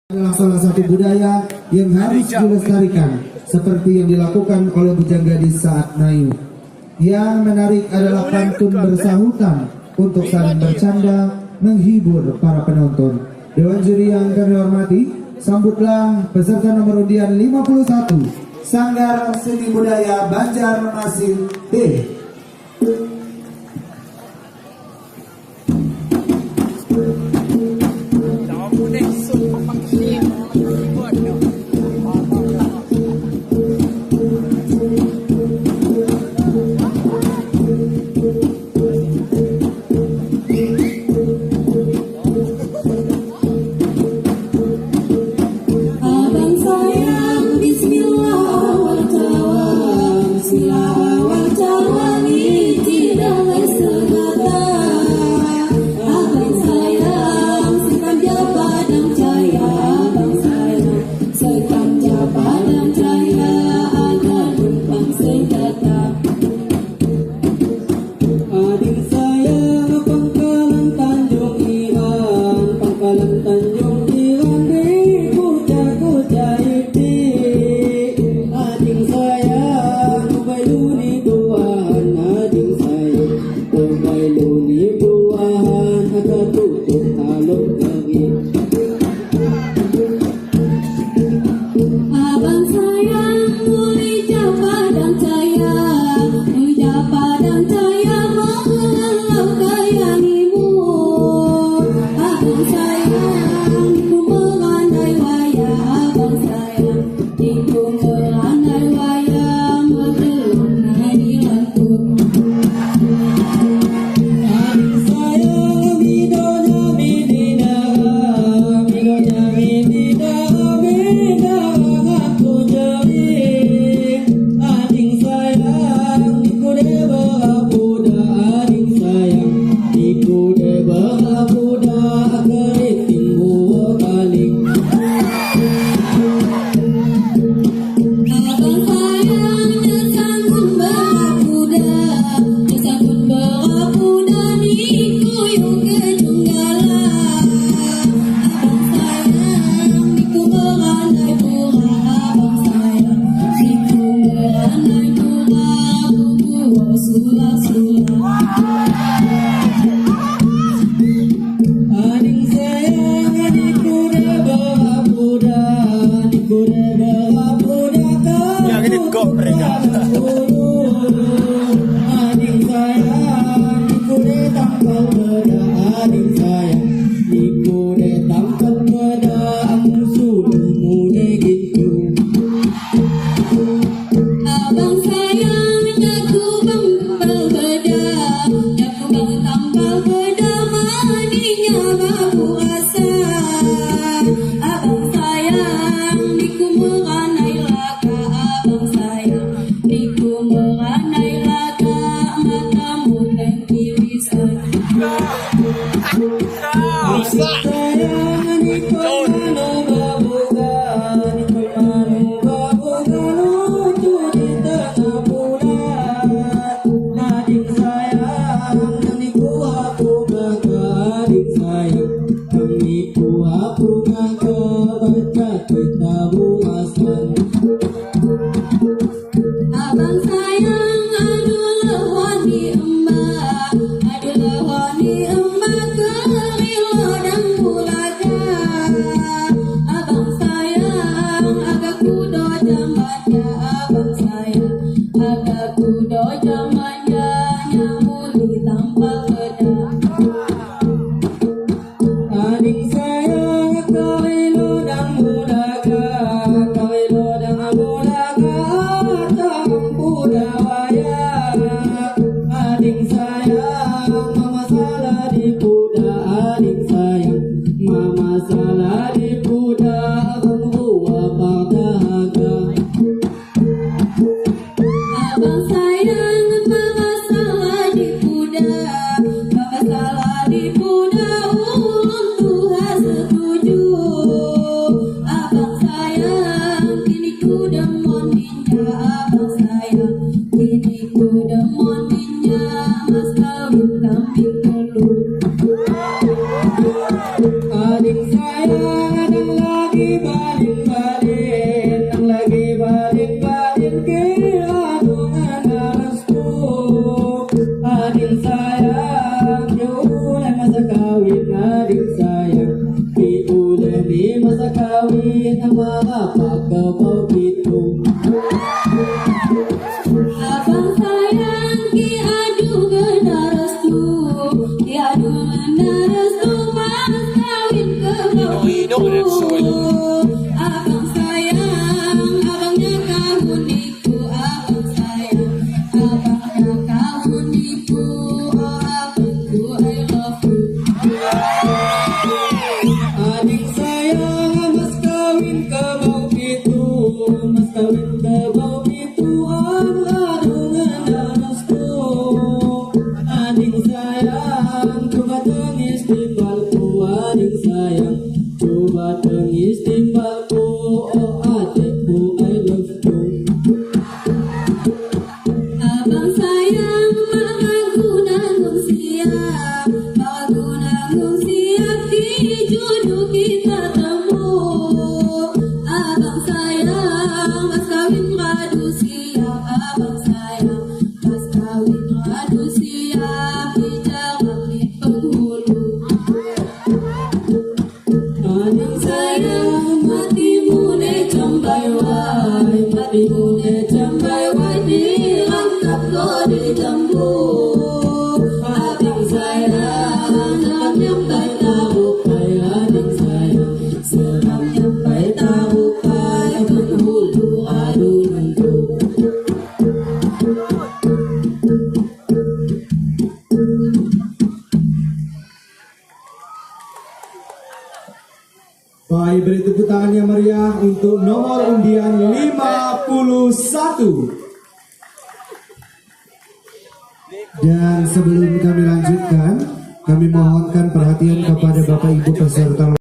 Adalah salah satu budaya yang harus dilestarikan seperti yang dilakukan oleh Bujang Gadis saat Nayu. Yang menarik adalah pantun bersahutan untuk saling bercanda menghibur para penonton. Dewan juri yang kami hormati, sambutlah peserta nomor undian 51 Sanggar Seni Budaya Banjarmasin D. kawin sama apa kau gitu. Abang sayang ki adu ngena restu, ki adu ngena restu mas kawin ke bau itu. Abang sayang, abangnya kahun iku, abang sayang, abangnya kahun iku, oh abangku I love you. Adik sayang mas kawin ke bau gitu, mas kawin ke bau gitu, adu ngena restu. Adik sayang coba tengis timbalku, adik sayang coba tengis timbalku, oh adikku I love you. Abang sayang, makaku nanggung siap, makaku nanggung siap di jodoh kita temu. Abang sayang, mas kawin radu siap, abang sayang, mas kawin radu siap di jarak di penghulu. Adik Sayang, matimu ne jambai wai, matimu ne jambai wai, dirangkap ko di jambu. Abang sayang, seram nyampai tarupai, abang sayang, seram nyampai tarupai, penghulu adu nentu. Baik, beri tepuk tangan yang meriah untuk nomor undian 51. Dan sebelum kami lanjutkan, kami mohonkan perhatian kepada Bapak Ibu peserta